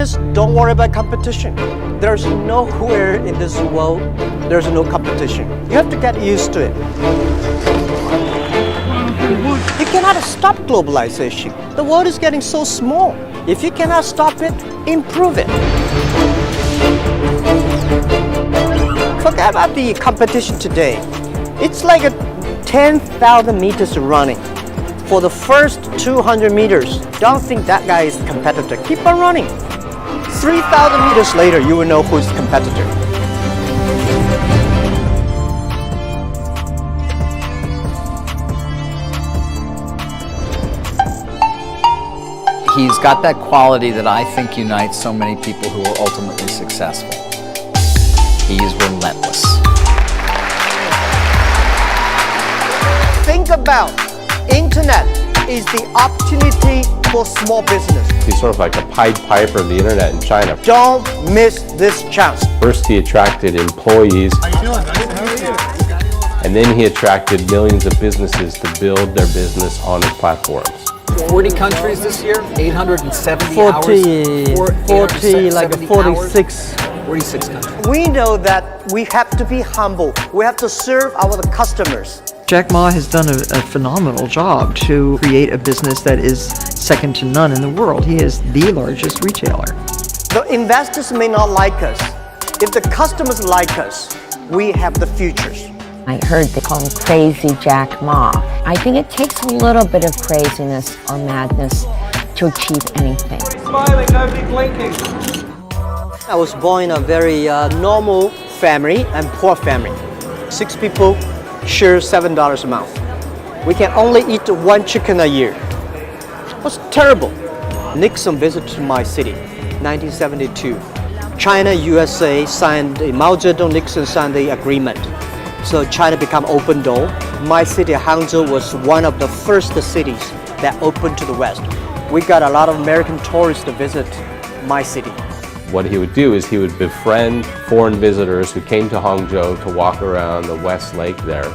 Just don't worry about competition. There's nowhere in this world there's no competition. You have to get used to it. You cannot stop globalization. The world is getting so small. If you cannot stop it, improve it. Forget about the competition today. It's like 10,000 meters running. For the first 200 meters, don't think that guy is a competitor. Keep on running. 3,000 meters later, you will know who's the competitor. He's got that quality that I think unites so many people who are ultimately successful. He's relentless. Think about internet is the opportunity for small business. He's sort of like a Pied Piper of the internet in China. Don't miss this chance. First he attracted employees. How you doing? Nice to meet you. And then he attracted millions of businesses to build their business on his platforms. 40 countries this year, 870 hours. 46. 46 countries. We know that we have to be humble. We have to serve our customers. Jack Ma has done a phenomenal job to create a business that is second to none in the world. He is the largest retailer. The investors may not like us. If the customers like us, we have the futures. I heard they call him Crazy Jack Ma. I think it takes a little bit of craziness or madness to achieve anything. Smiling, nobody blinking. I was born in a very normal family and poor family. 6 people share $7 a month. We can only eat 1 chicken a year. It was terrible. Nixon visited my city, 1972. China, USA signed, Mao Zedong, Nixon signed the agreement. So China became open door. My city, Hangzhou, was one of the first cities that opened to the West. We got a lot of American tourists to visit my city. What he would do is he would befriend foreign visitors who came to Hangzhou to walk around the West Lake there.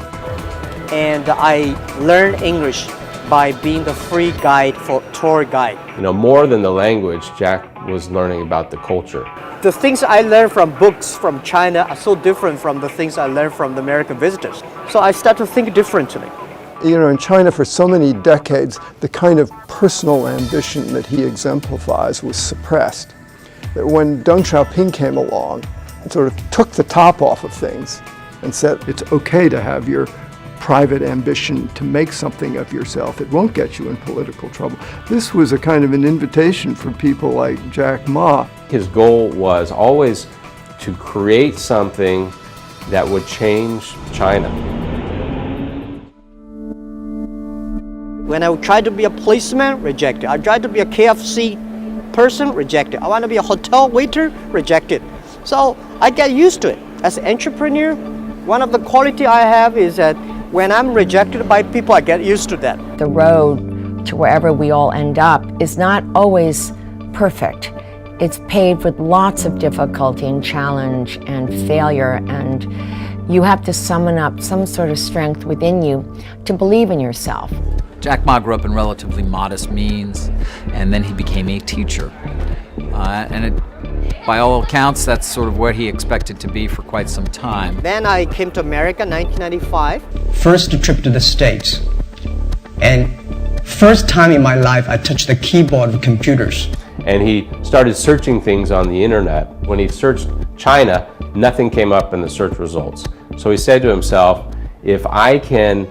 And I learned English by being the free guide for tour guide. You know, more than the language, Jack was learning about the culture. The things I learned from books from China are so different from the things I learned from the American visitors. So I started to think differently. You know, in China for so many decades, the kind of personal ambition that he exemplifies was suppressed. That when Deng Xiaoping came along and sort of took the top off of things and said, it's okay to have your private ambition to make something of yourself. It won't get you in political trouble. This was a kind of an invitation for people like Jack Ma. His goal was always to create something that would change China. When I tried to be a policeman, rejected. I tried to be a KFC person, rejected. I want to be a hotel waiter, rejected. So I get used to it. As an entrepreneur, one of the quality I have is that when I'm rejected by people, I get used to that. The road to wherever we all end up is not always perfect. It's paved with lots of difficulty and challenge and failure, and you have to summon up some sort of strength within you to believe in yourself. Jack Ma grew up in relatively modest means, and then he became a teacher. By all accounts, that's sort of where he expected to be for quite some time. Then I came to America in 1995. First trip to the States, and first time in my life I touched the keyboard of computers. And he started searching things on the internet. When he searched China, nothing came up in the search results. So he said to himself, if I can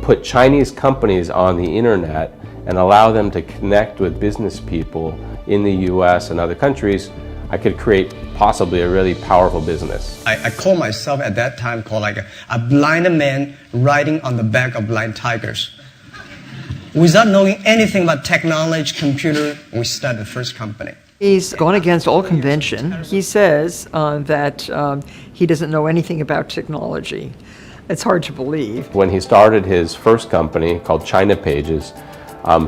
put Chinese companies on the internet and allow them to connect with business people in the US and other countries, I could create possibly a really powerful business. I call myself at that time called like a blind man riding on the back of blind tigers. Without knowing anything about technology, computer, we started the first company. He's gone against all convention. He says that he doesn't know anything about technology. It's hard to believe. When he started his first company called China Pages,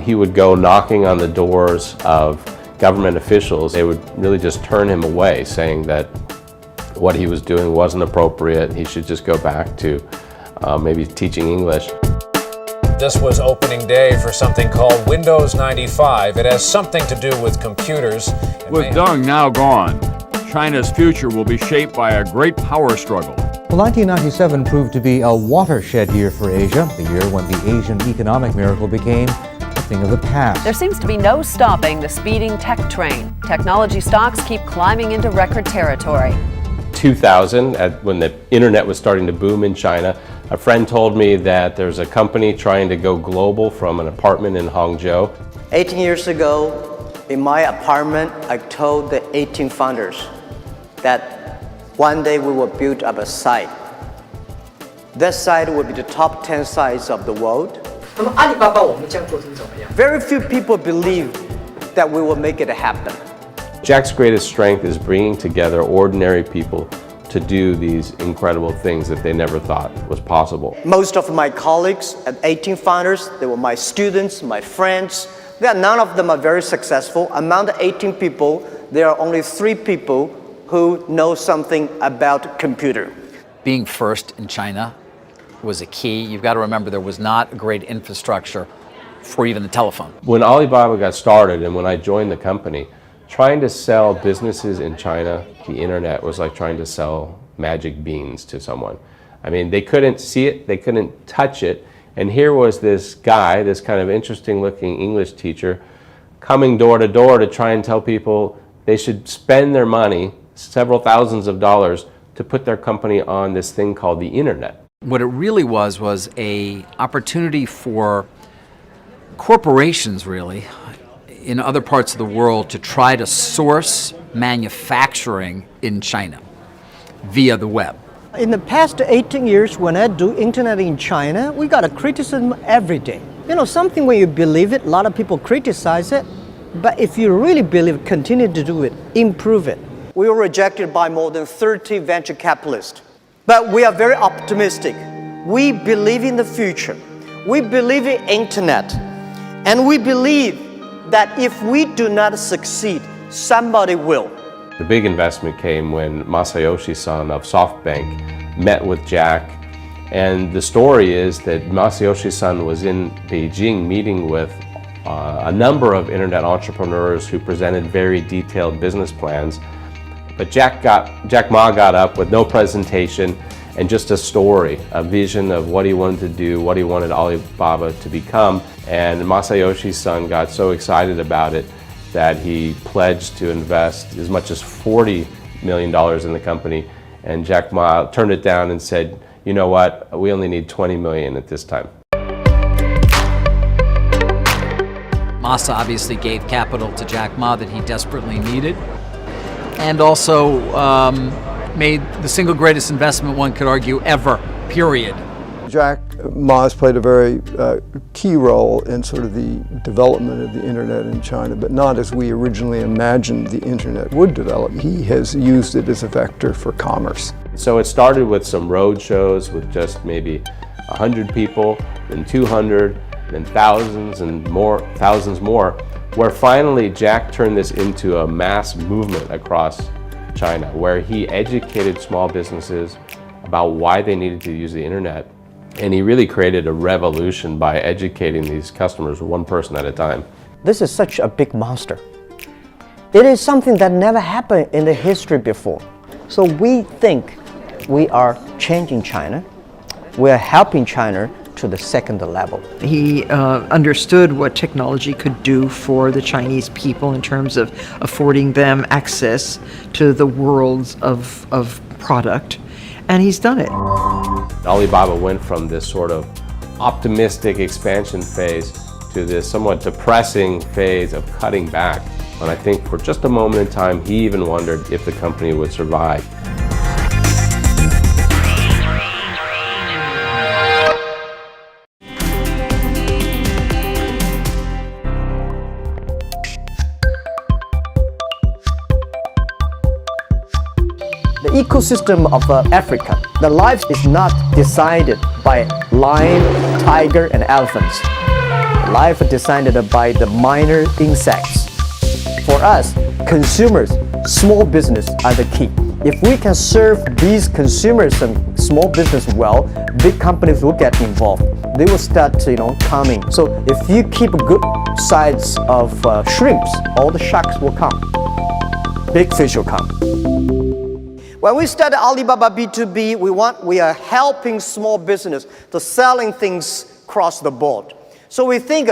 he would go knocking on the doors of government officials. They would really just turn him away, saying that what he was doing wasn't appropriate. He should just go back to maybe teaching English. This was opening day for something called Windows 95. It has something to do with computers. With Deng now gone, China's future will be shaped by a great power struggle. Well, 1997 proved to be a watershed year for Asia, the year when the Asian economic miracle became a thing of the past. There seems to be no stopping the speeding tech train. Technology stocks keep climbing into record territory. 2000, when the internet was starting to boom in China, a friend told me that there's a company trying to go global from an apartment in Hangzhou. 18 years ago, in my apartment, I told the 18 founders that one day we will build up a site. That site will be the top 10 sites of the world. Very few people believe that we will make it happen. Jack's greatest strength is bringing together ordinary people to do these incredible things that they never thought was possible. Most of my colleagues at 18 founders, they were my students, my friends. None of them are very successful. Among the 18 people, there are only 3 people who know something about computer. Being first in China was a key. You've got to remember there was not a great infrastructure for even the telephone. When Alibaba got started and when I joined the company, trying to sell businesses in China, the internet, was like trying to sell magic beans to someone. I mean, they couldn't see it, they couldn't touch it, and here was this guy, this kind of interesting looking English teacher, coming door to door to try and tell people they should spend their money, several thousands of dollars, to put their company on this thing called the internet. What it really was a opportunity for corporations, really, in other parts of the world to try to source manufacturing in China via the web. In the past 18 years, when I do internet in China, we got a criticism every day. You know, something when you believe it, a lot of people criticize it, but if you really believe it, continue to do it, improve it. We were rejected by more than 30 venture capitalists, but we are very optimistic. We believe in the future. We believe in internet, and we believe that if we do not succeed, somebody will. The big investment came when Masayoshi Son of SoftBank met with Jack, and the story is that Masayoshi Son was in Beijing meeting with a number of internet entrepreneurs who presented very detailed business plans, but Jack Ma got up with no presentation and just a story, a vision of what he wanted to do, what he wanted Alibaba to become. And Masayoshi Son got so excited about it that he pledged to invest as much as $40 million in the company. And Jack Ma turned it down and said, you know what, we only need 20 million at this time. Masa obviously gave capital to Jack Ma that he desperately needed, and also made the single greatest investment, one could argue, ever, period. Jack Ma has played a very key role in sort of the development of the internet in China, but not as we originally imagined the internet would develop. He has used it as a vector for commerce. So it started with some road shows with just maybe 100 people, then 200, then thousands more, where finally Jack turned this into a mass movement across China, where he educated small businesses about why they needed to use the internet. And he really created a revolution by educating these customers one person at a time. This is such a big monster. It is something that never happened in the history before. So we think we are changing China. We are helping China to the second level. He understood what technology could do for the Chinese people in terms of affording them access to the worlds of product, and he's done it. Alibaba went from this sort of optimistic expansion phase to this somewhat depressing phase of cutting back. And I think for just a moment in time, he even wondered if the company would survive. The ecosystem of Africa, the life is not decided by lion, tiger, and elephants. Life is decided by the minor insects. For us, consumers, small business are the key. If we can serve these consumers and small business well, big companies will get involved. They will start, coming. So if you keep a good size of shrimps, all the sharks will come. Big fish will come. When we started Alibaba B2B, we are helping small business to selling things across the board. So we think,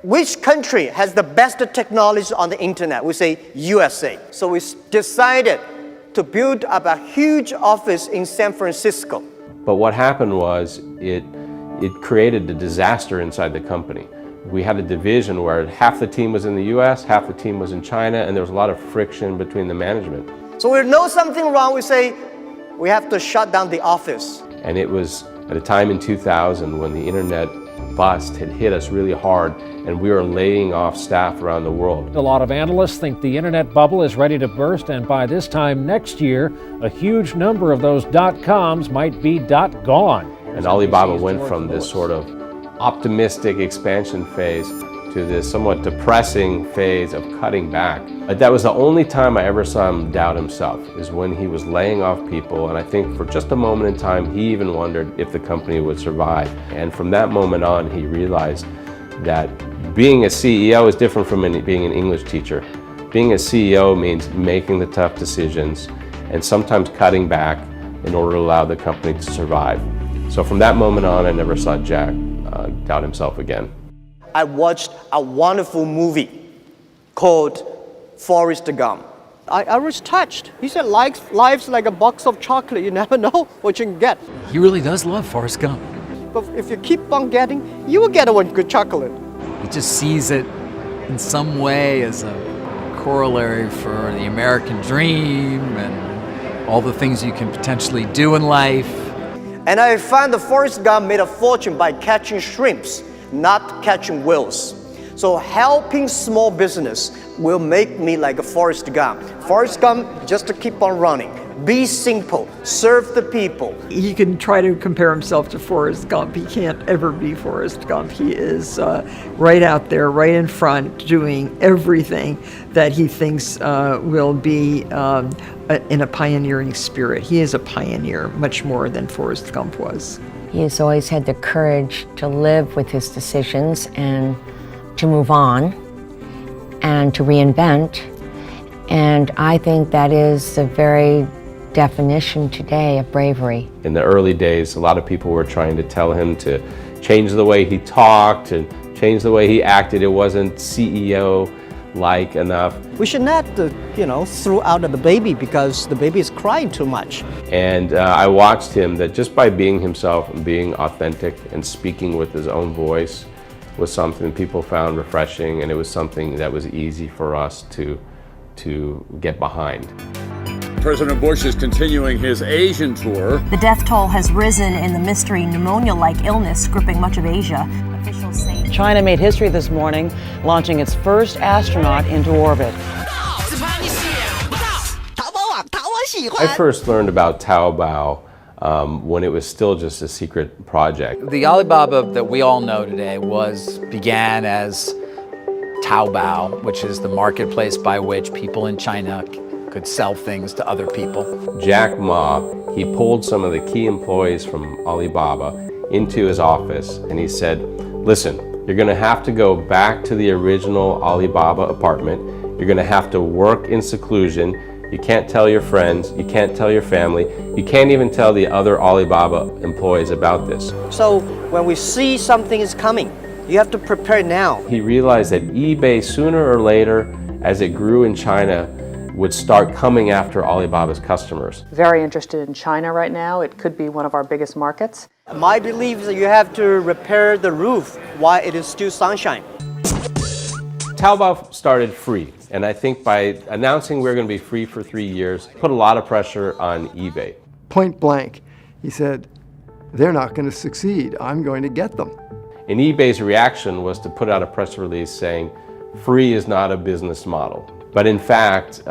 which country has the best technology on the internet? We say USA. So we decided to build up a huge office in San Francisco. But what happened was it created a disaster inside the company. We had a division where half the team was in the US, half the team was in China, and there was a lot of friction between the management. So we know something wrong, we say we have to shut down the office. And it was at a time in 2000 when the internet bust had hit us really hard, and we were laying off staff around the world. A lot of analysts think the internet bubble is ready to burst, and by this time next year, a huge number of those .coms might be .gone. And Alibaba went from this sort of optimistic expansion phase to this somewhat depressing phase of cutting back. That was the only time I ever saw him doubt himself, is when he was laying off people, and I think for just a moment in time he even wondered if the company would survive. And from that moment on he realized that being a CEO is different from being an English teacher. Being a CEO means making the tough decisions and sometimes cutting back in order to allow the company to survive. So from that moment on I never saw Jack doubt himself again. I watched a wonderful movie called Forrest Gump. I was touched. He said, life's like a box of chocolate. You never know what you can get. He really does love Forrest Gump. But if you keep on getting, you will get one good chocolate. He just sees it in some way as a corollary for the American dream and all the things you can potentially do in life. And I found the Forrest Gump made a fortune by catching shrimps, not catching whales. So helping small business will make me like a Forrest Gump. Forrest Gump, just to keep on running. Be simple, serve the people. He can try to compare himself to Forrest Gump. He can't ever be Forrest Gump. He is right out there, right in front, doing everything that he thinks will be in a pioneering spirit. He is a pioneer, much more than Forrest Gump was. He has always had the courage to live with his decisions and to move on and to reinvent. And I think that is the very definition today of bravery. In the early days, a lot of people were trying to tell him to change the way he talked, to change the way he acted. It wasn't CEO-like enough. We should not, throw out the baby because the baby is crying too much. And I watched him that just by being himself and being authentic and speaking with his own voice was something people found refreshing, and it was something that was easy for us to get behind. President Bush is continuing his Asian tour. The death toll has risen in the mystery pneumonia-like illness gripping much of Asia. Officials say China made history this morning, launching its first astronaut into orbit. I first learned about Taobao when it was still just a secret project. The Alibaba that we all know today began as Taobao, which is the marketplace by which people in China could sell things to other people. Jack Ma, he pulled some of the key employees from Alibaba into his office and he said, listen, you're going to have to go back to the original Alibaba apartment. You're going to have to work in seclusion. You can't tell your friends, you can't tell your family, you can't even tell the other Alibaba employees about this. So when we see something is coming, you have to prepare now. He realized that eBay, sooner or later, as it grew in China, would start coming after Alibaba's customers. Very interested in China right now. It could be one of our biggest markets. My belief is that you have to repair the roof while it is still sunshine. Taobao started free, and I think by announcing we're going to be free for 3 years, put a lot of pressure on eBay. Point blank, he said, they're not going to succeed. I'm going to get them. And eBay's reaction was to put out a press release saying, free is not a business model. But in fact,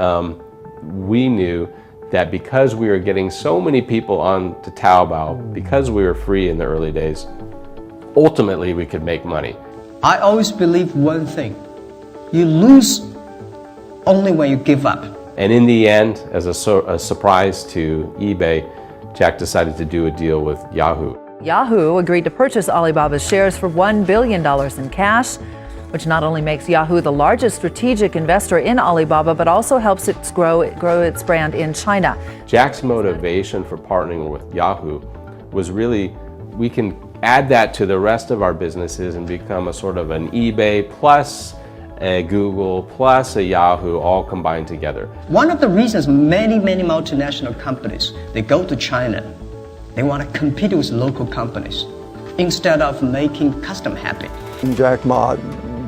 we knew that because we were getting so many people on to Taobao, because we were free in the early days, ultimately we could make money. I always believe one thing. You lose only when you give up. And in the end, as a surprise to eBay, Jack decided to do a deal with Yahoo. Yahoo agreed to purchase Alibaba's shares for $1 billion in cash, which not only makes Yahoo the largest strategic investor in Alibaba, but also helps it grow its brand in China. Jack's motivation for partnering with Yahoo was really, we can add that to the rest of our businesses and become a sort of an eBay plus a Google plus a Yahoo all combined together. One of the reasons many multinational companies, they go to China, they want to compete with local companies instead of making custom happy. Jack Ma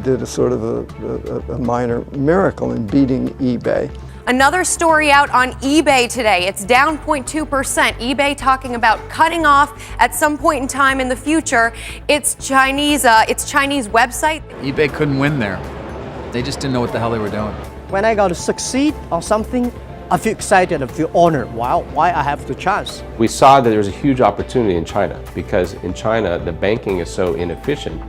did a sort of a minor miracle in beating eBay. Another story out on eBay today. It's down 0.2%. eBay talking about cutting off at some point in time in the future its Chinese website. eBay couldn't win there. They just didn't know what the hell they were doing. When I got to succeed on something, I feel excited, I feel honored. Wow, why I have the chance? We saw that there was a huge opportunity in China because in China the banking is so inefficient.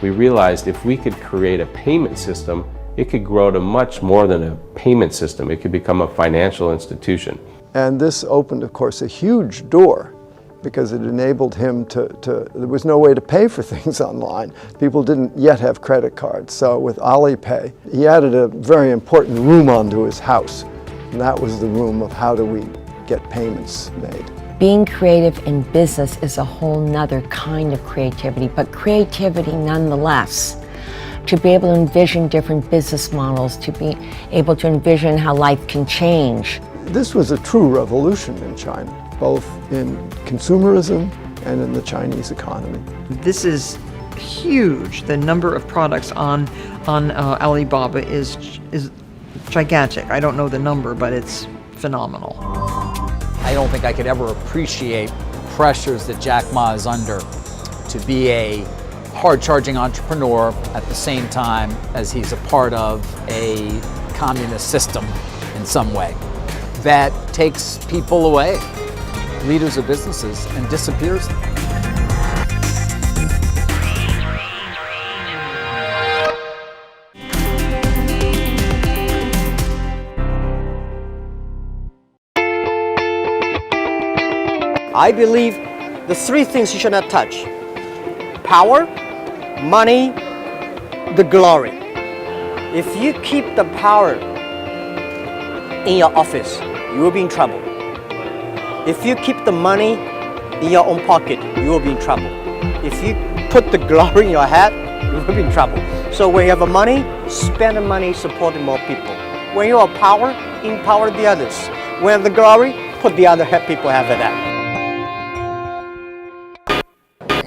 We realized if we could create a payment system, it could grow to much more than a payment system. It could become a financial institution. And this opened, of course, a huge door because it enabled him to there was no way to pay for things online. People didn't yet have credit cards. So with Alipay, he added a very important room onto his house. And that was the room of how do we get payments made. Being creative in business is a whole nother kind of creativity, but creativity nonetheless. To be able to envision different business models, to be able to envision how life can change. This was a true revolution in China, both in consumerism and in the Chinese economy. This is huge. The number of products on Alibaba is gigantic. I don't know the number, but it's phenomenal. I don't think I could ever appreciate the pressures that Jack Ma is under to be a hard-charging entrepreneur at the same time as he's a part of a communist system in some way that takes people away, leaders of businesses, and disappears them. I believe the three things you should not touch: power, money, the glory. If you keep the power in your office, you will be in trouble. If you keep the money in your own pocket, you will be in trouble. If you put the glory in your head, you will be in trouble. So when you have money, spend the money supporting more people. When you have power, empower the others. When you have the glory, put the other people have that.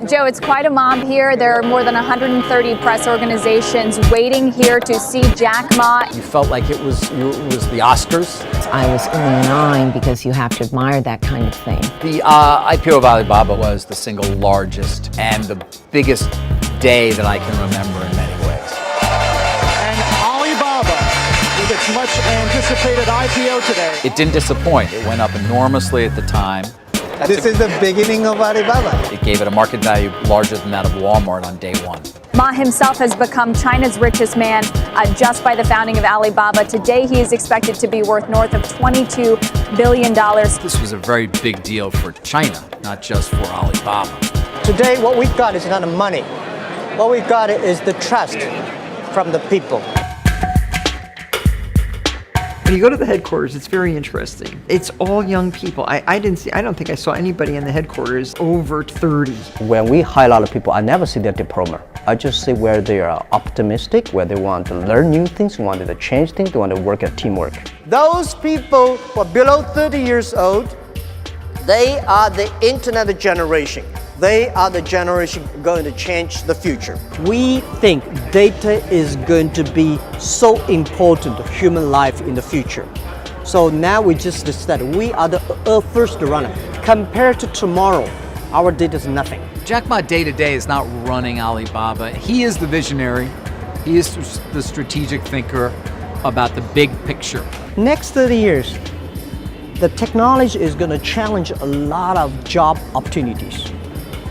Joe, it's quite a mob here. There are more than 130 press organizations waiting here to see Jack Ma. You felt like it was the Oscars? I was in line because you have to admire that kind of thing. The IPO of Alibaba was the single largest and the biggest day that I can remember in many ways. And Alibaba, with its much anticipated IPO today. It didn't disappoint. It went up enormously at the time. This is the beginning of Alibaba. It gave it a market value larger than that of Walmart on day one. Ma himself has become China's richest man just by the founding of Alibaba. Today, he is expected to be worth north of $22 billion. This was a very big deal for China, not just for Alibaba. Today, what we've got is not the money. What we've got is the trust from the people. When you go to the headquarters, it's very interesting. It's all young people. I don't think I saw anybody in the headquarters over 30. When we hire a lot of people, I never see their diploma. I just see where they are optimistic, where they want to learn new things, want to change things, they want to work at teamwork. Those people who are below 30 years old, they are the internet generation. They are the generation going to change the future. We think data is going to be so important to human life in the future. So now we just said we are the first runner. Compared to tomorrow, our data is nothing. Jack Ma day to day is not running Alibaba. He is the visionary. He is the strategic thinker about the big picture. Next 30 years, the technology is going to challenge a lot of job opportunities.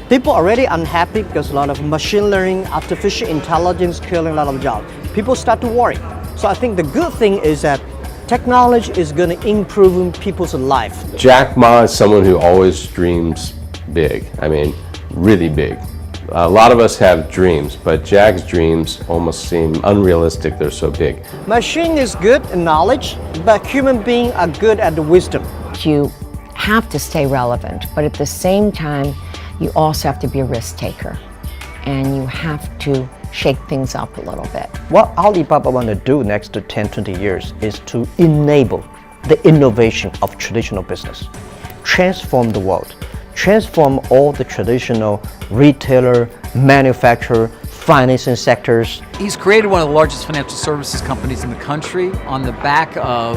People are already unhappy because a lot of machine learning, artificial intelligence killing a lot of jobs. People start to worry. So I think the good thing is that technology is going to improve people's life. Jack Ma is someone who always dreams big. I mean, really big. A lot of us have dreams, but Jack's dreams almost seem unrealistic. They're so big. Machine is good in knowledge, but human beings are good at the wisdom. You have to stay relevant, but at the same time, you also have to be a risk taker, and you have to shake things up a little bit. What Alibaba want to do next to 10, 20 years is to enable the innovation of traditional business, transform the world, transform all the traditional retailer, manufacturer, financing sectors. He's created one of the largest financial services companies in the country on the back of,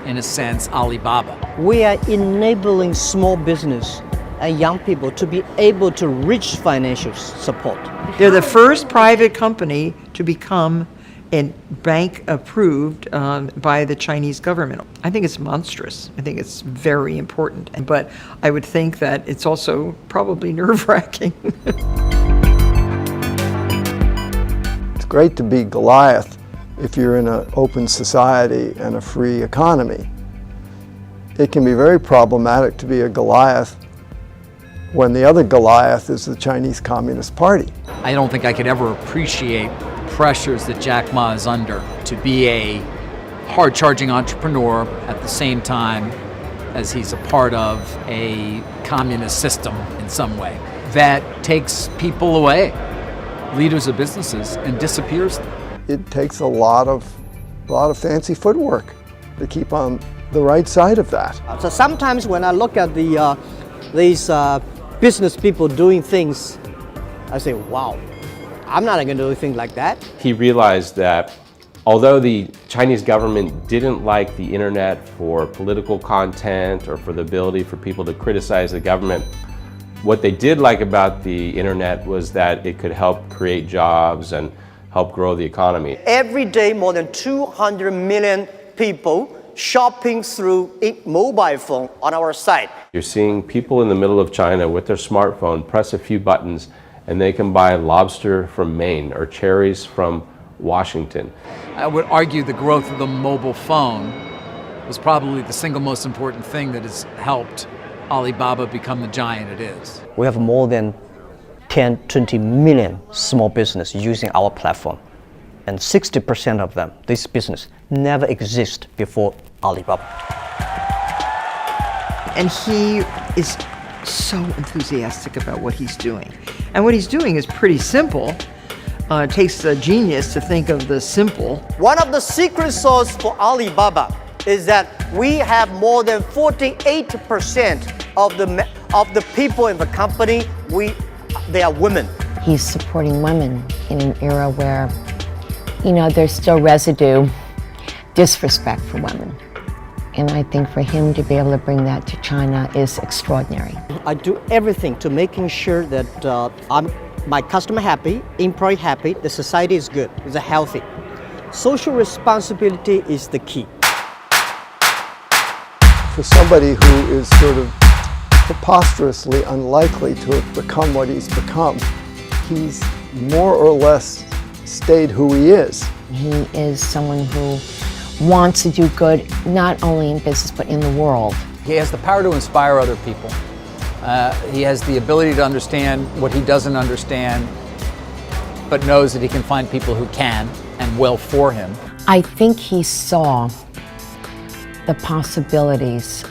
in a sense, Alibaba. We are enabling small business and young people to be able to reach financial support. They're the first private company to become bank approved by the Chinese government. I think it's monstrous. I think it's very important. But I would think that it's also probably nerve-wracking. It's great to be Goliath if you're in an open society and a free economy. It can be very problematic to be a Goliath when the other Goliath is the Chinese Communist Party. I don't think I could ever appreciate pressures that Jack Ma is under to be a hard-charging entrepreneur at the same time as he's a part of a communist system in some way that takes people away, leaders of businesses, and disappears them. It takes a lot of fancy footwork to keep on the right side of that. So sometimes when I look at these business people doing things, I say, wow, I'm not going to do anything like that. He realized that although the Chinese government didn't like the internet for political content or for the ability for people to criticize the government, what they did like about the internet was that it could help create jobs and help grow the economy. Every day, more than 200 million people shopping through a mobile phone on our site. You're seeing people in the middle of China with their smartphone press a few buttons and they can buy lobster from Maine or cherries from Washington. I would argue the growth of the mobile phone was probably the single most important thing that has helped Alibaba become the giant it is. We have more than 10, 20 million small businesses using our platform. And 60% of them, this business, never exist before Alibaba. And he is so enthusiastic about what he's doing. And what he's doing is pretty simple. It takes a genius to think of the simple. One of the secret sauce for Alibaba is that we have more than 48% of the people in the company, they are women. He's supporting women in an era where, there's still residue disrespect for women. And I think for him to be able to bring that to China is extraordinary. I do everything to making sure that I'm my customer happy, employee happy, the society is good, is healthy. Social responsibility is the key. For somebody who is sort of preposterously unlikely to have become what he's become, he's more or less stayed who he is. He is someone who wants to do good, not only in business, but in the world. He has the power to inspire other people. He has the ability to understand what he doesn't understand, but knows that he can find people who can and will for him. I think he saw the possibilities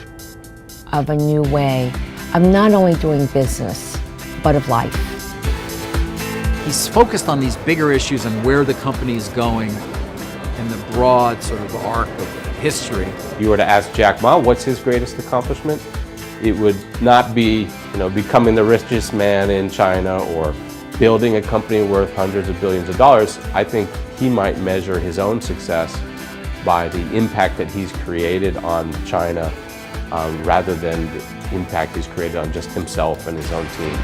of a new way of not only doing business, but of life. He's focused on these bigger issues and where the company is going in the broad sort of arc of history. If you were to ask Jack Ma, what's his greatest accomplishment? It would not be, becoming the richest man in China or building a company worth hundreds of billions of dollars. I think he might measure his own success by the impact that he's created on China rather than the impact he's created on just himself and his own team.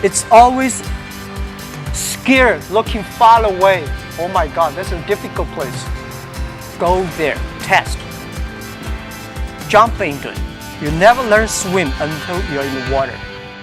It's always scared, looking far away. Oh my God, that's a difficult place. Go there, test. Jump into it. You never learn to swim until you're in the water.